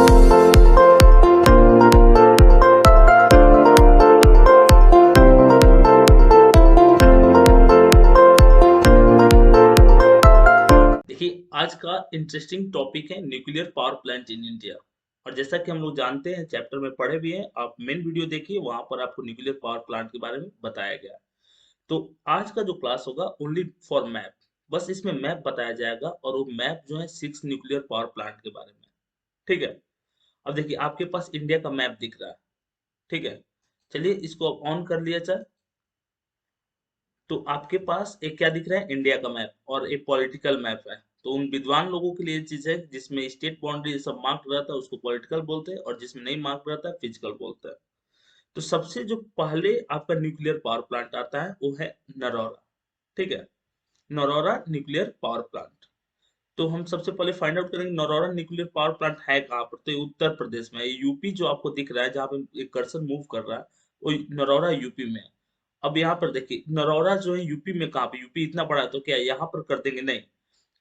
देखिए, आज का इंटरेस्टिंग टॉपिक है nuclear power plant in India. और जैसा कि हम लोग जानते हैं, चैप्टर में पढ़े भी हैं, आप मेन वीडियो देखिए, वहां पर आपको न्यूक्लियर पावर प्लांट के बारे में बताया गया है। तो आज का जो क्लास होगा ओनली फॉर मैप, बस इसमें मैप बताया जाएगा, और वो मैप जो है 6 न्यूक्लियर पावर प्लांट के बारे में। ठीक है। अब देखिए, आपके पास इंडिया का मैप दिख रहा है। ठीक है। चलिए इसको अब ऑन कर लिया जाए। तो आपके पास एक क्या दिख रहा है, इंडिया का मैप और एक पॉलिटिकल मैप है। तो उन विद्वान लोगों के लिए ये चीज है जिसमें स्टेट बाउंड्री सब मार्क रहता है, उसको पॉलिटिकल बोलते हैं, और जिसमें नहीं मार्क रहता है फिजिकल बोलते हैं। तो सबसे जो पहले आपका न्यूक्लियर पावर प्लांट आता है वो है नरौरा। ठीक है। Narora nuclear power plant. तो हम सबसे पहले फाइंड आउट करेंगे नरौरा न्यूक्लियर पावर प्लांट है कहाँ पर। तो ये उत्तर प्रदेश में है। यूपी जो आपको दिख रहा है, जहाँ पे एक कर्सर मूव कर रहा है, वो नरौरा यूपी में है। अब यहाँ पर देखिए, नरौरा जो है यूपी में कहाँ पे, यूपी इतना बड़ा है तो क्या यहाँ पर कर देंगे, नहीं।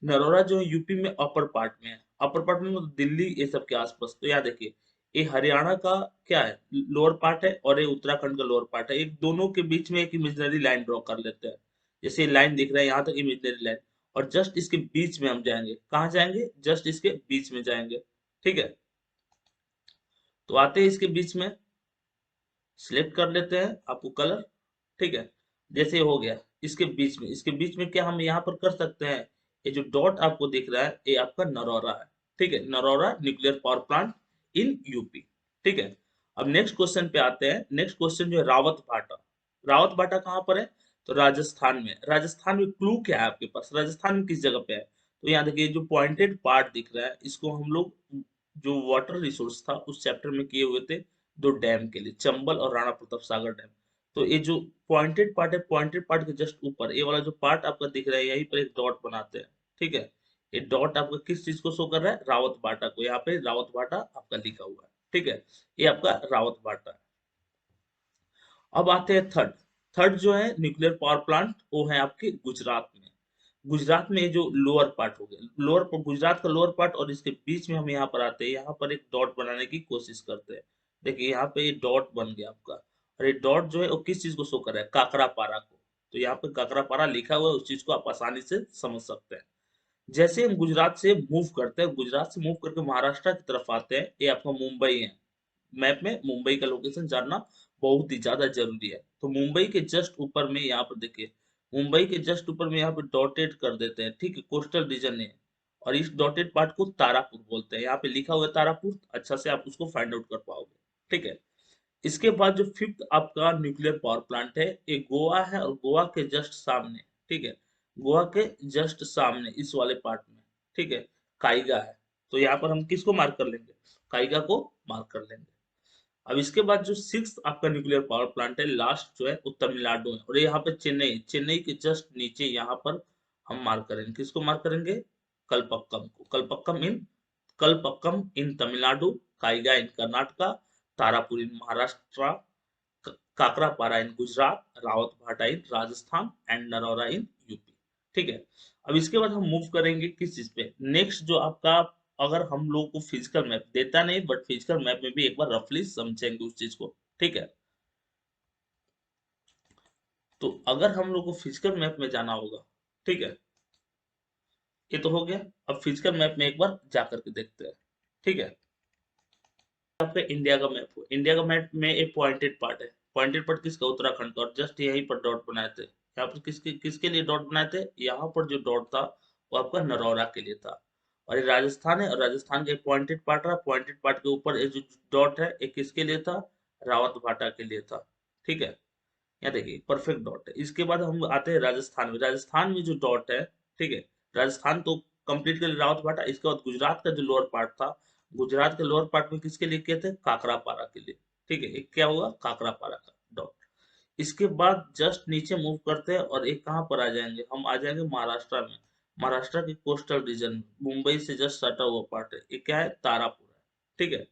नरौरा जो है यूपी में अपर पार्ट में है। अपर पार्ट में मतलब दिल्ली ये सब के आसपास। तो यहाँ देखिए, ये हरियाणा का क्या है, लोअर पार्ट है, और ये उत्तराखंड का लोअर पार्ट है। एक दोनों के बीच में एक इमेजिनरी लाइन ड्रॉ कर लेते हैं। जैसे लाइन दिख रहा है यहाँ तक इमेजिनरी लाइन, और जस्ट इसके बीच में हम जाएंगे। कहाँ जाएंगे, जस्ट इसके बीच में जाएंगे। ठीक है। तो आते हैं इसके बीच में, सिलेक्ट कर लेते हैं आपको कलर। ठीक है। जैसे हो गया, इसके बीच में क्या हम यहाँ पर कर सकते हैं, ये जो डॉट आपको दिख रहा है, ये आपका नरौरा है। ठीक है, Narora nuclear power plant in UP. ठीक है। अब नेक्स्ट क्वेश्चन पे आते हैं। नेक्स्ट क्वेश्चन जो है रावत भाटा। रावत भाटा कहाँ पर है, तो राजस्थान में। राजस्थान में क्लू क्या है आपके पास, राजस्थान में किस जगह पे है। तो यहाँ देखिए, जो पॉइंटेड पार्ट दिख रहा है, इसको हम लोग जो वाटर रिसोर्स था उस चैप्टर में किए हुए थे, दो डैम के लिए, चंबल और राणा प्रताप सागर डैम। तो ये जो पॉइंटेड पार्ट है, पॉइंटेड पार्ट के जस्ट ऊपर ये वाला जो पार्ट आपका दिख रहा है, यहीं पर एक डॉट बनाते हैं। ठीक है। ये डॉट आपका किस चीज को शो कर रहा है, रावत बाटा को। यहाँ पे रावत बाटा आपका लिखा हुआ है। ठीक है। ये आपका रावत बाटा है। अब आते हैं थर्ड। थर्ड जो है न्यूक्लियर पावर प्लांट, वो है आपके गुजरात में। गुजरात में ये जो लोअर पार्ट हो गया, गुजरात का लोअर पार्ट, और इसके बीच में हम यहाँ पर आते हैं। यहाँ पर एक डॉट बनाने की कोशिश करते हैं। देखिए यहाँ पे ये डॉट बन गया आपका, और ये डॉट जो है वो किस चीज को शो कर रहा है, काकरापारा को। तो यहाँ पे काकरापारा लिखा हुआ है, उस चीज को आप आसानी से समझ सकते हैं। जैसे हम गुजरात से मूव करते हैं, गुजरात से मूव करके महाराष्ट्र की तरफ आते हैं, ये आपका मुंबई है। मैप में मुंबई का लोकेशन जानना बहुत ही ज्यादा जरूरी है। तो मुंबई के जस्ट ऊपर में यहाँ पर देखिए, मुंबई के जस्ट ऊपर में यहाँ पे डॉटेड कर देते हैं। ठीक है, कोस्टल रीजन है, और इस डॉटेड पार्ट को तारापुर बोलते हैं। यहाँ पे लिखा हुआ है तारापुर, अच्छा से आप उसको फाइंड आउट कर पाओगे। ठीक है। इसके बाद जो फिफ्थ आपका न्यूक्लियर पावर प्लांट है, ये गोवा है, और गोवा के जस्ट सामने। ठीक है। गोवा के जस्ट सामने इस वाले पार्ट में। ठीक है। काइगा है। तो यहाँ पर हम किसको मार्क कर लेंगे, काइगा को मार्क कर लेंगे। अब इसके बाद जो सिक्स आपका न्यूक्लियर पावर प्लांट है, लास्ट जो है वो तमिलनाडु है, और यहाँ पे चेन्नई, चेन्नई के जस्ट नीचे यहाँ पर हम मार्क करेंगे। किसको मार्क करेंगे, कलपक्कम को। कलपक्कम इन तमिलनाडु, काइगा इन कर्नाटका, तारापुर इन महाराष्ट्र, काकरापारा इन Gujarat, Rawat Bhata in Rajasthan, and Narora in UP. ठीक है। अब इसके बाद हम मूव करेंगे किस चीज पे, नेक्स्ट जो आपका, अगर हम लोग को फिजिकल मैप देता नहीं, बट फिजिकल मैप में भी एक बार रफली समझेंगे उस चीज को। ठीक है। तो अगर हम लोग को फिजिकल मैप में जाना होगा, ठीक है, ये तो हो गया। अब फिजिकल मैप में एक बार जा करके देखते हैं। ठीक है। आपका इंडिया का मैप हो, इंडिया का मैप में एक पॉइंटेड पार्ट है। पॉइंटेड पार्ट किसका, उत्तराखंड का, और जस्ट यहीं पर डॉट बनाए थे। यहाँ पर किसके किसके लिए डॉट बनाए थे, यहाँ पर जो डॉट था वो आपका नरौरा के लिए था। और ये राजस्थान है, और राजस्थान का एक पॉइंटेड पार्ट रहा। पॉइंटेड पार्ट के ऊपर ये जो डॉट है, ये किसके लिए था, रावत भाटा के लिए था। ठीक है। यहाँ देखिए परफेक्ट डॉट है। इसके बाद हम आते हैं राजस्थान में। राजस्थान में जो डॉट है, ठीक है, राजस्थान तो कंप्लीट कर लिया, रावत भाटा। इसके बाद गुजरात का जो लोअर पार्ट था, गुजरात के लोअर पार्ट में किसके लिए किए थे, काकरापारा के लिए। ठीक है, एक क्या हुआ, काकरापारा का डॉट। इसके बाद जस्ट नीचे मूव करते हैं, और एक कहाँ पर आ जाएंगे, हम आ जाएंगे महाराष्ट्र में। महाराष्ट्र के कोस्टल रीजन में, मुंबई से जस्ट सटा हुआ पार्ट है, ये क्या है, तारापुर है। ठीक है।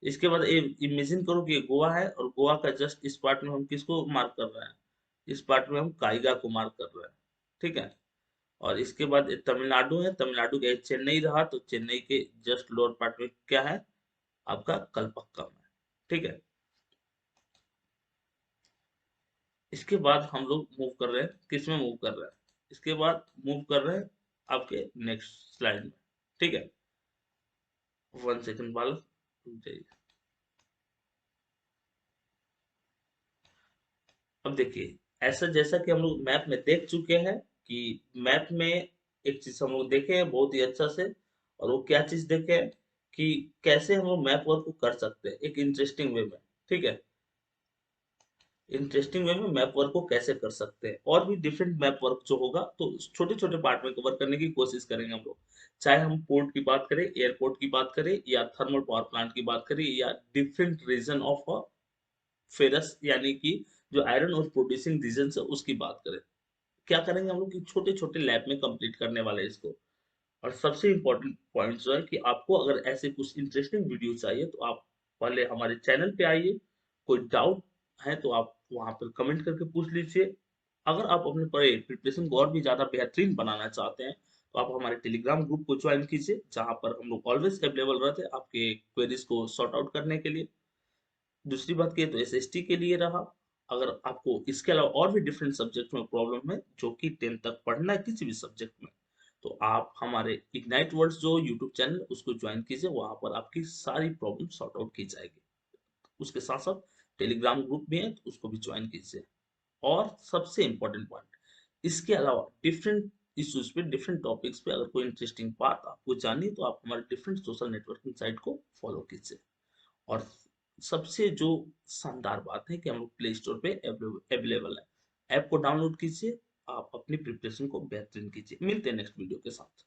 इसके बाद इमेजिन करो कि ये गोवा है, और गोवा का जस्ट इस पार्ट में हम किसको मार्क कर रहे हैं, इस पार्ट में हम काइगा को मार्क कर रहे हैं। ठीक है। और इसके बाद तमिलनाडु है, तमिलनाडु का चेन्नई रहा, तो चेन्नई के जस्ट लोअर पार्ट में क्या है, आपका कल पक्का में। ठीक है, इसके बाद हम लोग मूव कर रहे हैं, किस में मूव कर रहे हैं, इसके बाद मूव कर रहे हैं आपके नेक्स्ट स्लाइड में। ठीक है, 1 सेकंड बालक रुक जाइए। अब देखिए, ऐसा जैसा कि हम लोग मैप में देख चुके हैं कि मैप में एक चीज हम लोग देखे हैं बहुत ही अच्छा से, और वो क्या चीज देखे हैं कि कैसे हम लोग मैप वर्क को कर सकते हैं एक इंटरेस्टिंग वे में। ठीक है, इंटरेस्टिंग वे में मैप वर्क को कैसे कर सकते हैं, और भी डिफरेंट मैप वर्क जो होगा तो छोटे छोटे पार्ट में कवर करने की कोशिश करेंगे हम लोग। चाहे हम पोर्ट की बात करें, एयरपोर्ट की बात करें, या थर्मल पावर प्लांट की बात करें, या डिफरेंट रीजन ऑफ फेरस यानी कि जो आयरन और प्रोड्यूसिंग रीजन है उसकी बात करें। क्या करेंगे हम लोग कि छोटे छोटे लैब में कंप्लीट करने वाले हैं इसको। और सबसे इम्पोर्टेंट पॉइंट जो है कि आपको अगर ऐसे कुछ इंटरेस्टिंग वीडियो चाहिए तो आप पहले हमारे चैनल पे आइए, कोई डाउट है तो आप वहां पर कमेंट करके पूछ लीजिए। अगर आप अपने प्रिपरेशन को और भी ज्यादा बेहतरीन बनाना चाहते हैं तो आप हमारे टेलीग्राम ग्रुप को ज्वाइन कीजिए, जहां पर हम लोग ऑलवेज अवेलेबल रहते हैं आपके क्वेरीज को सॉर्ट आउट करने के लिए। दूसरी बात की तो एसएसटी के लिए रहा, अगर आपको इसके अलावा और भी डिफरेंट सब्जेक्ट में प्रॉब्लम है जो कि 10th तक पढ़ना है किसी भी सब्जेक्ट में, तो आप हमारे इग्नाइट वर्ड्स जो यूट्यूब चैनल है उसको ज्वाइन कीजिए, वहां पर आपकी सारी प्रॉब्लम सॉर्ट आउट की जाएगी। उसके साथ साथ टेलीग्राम ग्रुप भी है तो उसको भी ज्वाइन कीजिए। और सबसे इंपॉर्टेंट पॉइंट, इसके अलावा डिफरेंट इश्यूज पे, डिफरेंट टॉपिक्स पे अगर कोई इंटरेस्टिंग बात आपको जाननी है तो आप हमारे डिफरेंट सोशल नेटवर्किंग साइट को फॉलो कीजिए। और सबसे जो शानदार बात है कि हम लोग प्ले स्टोर पे अवेलेबल है, ऐप को डाउनलोड कीजिए, आप अपनी प्रिपरेशन को बेहतरीन कीजिए। मिलते हैं नेक्स्ट वीडियो के साथ।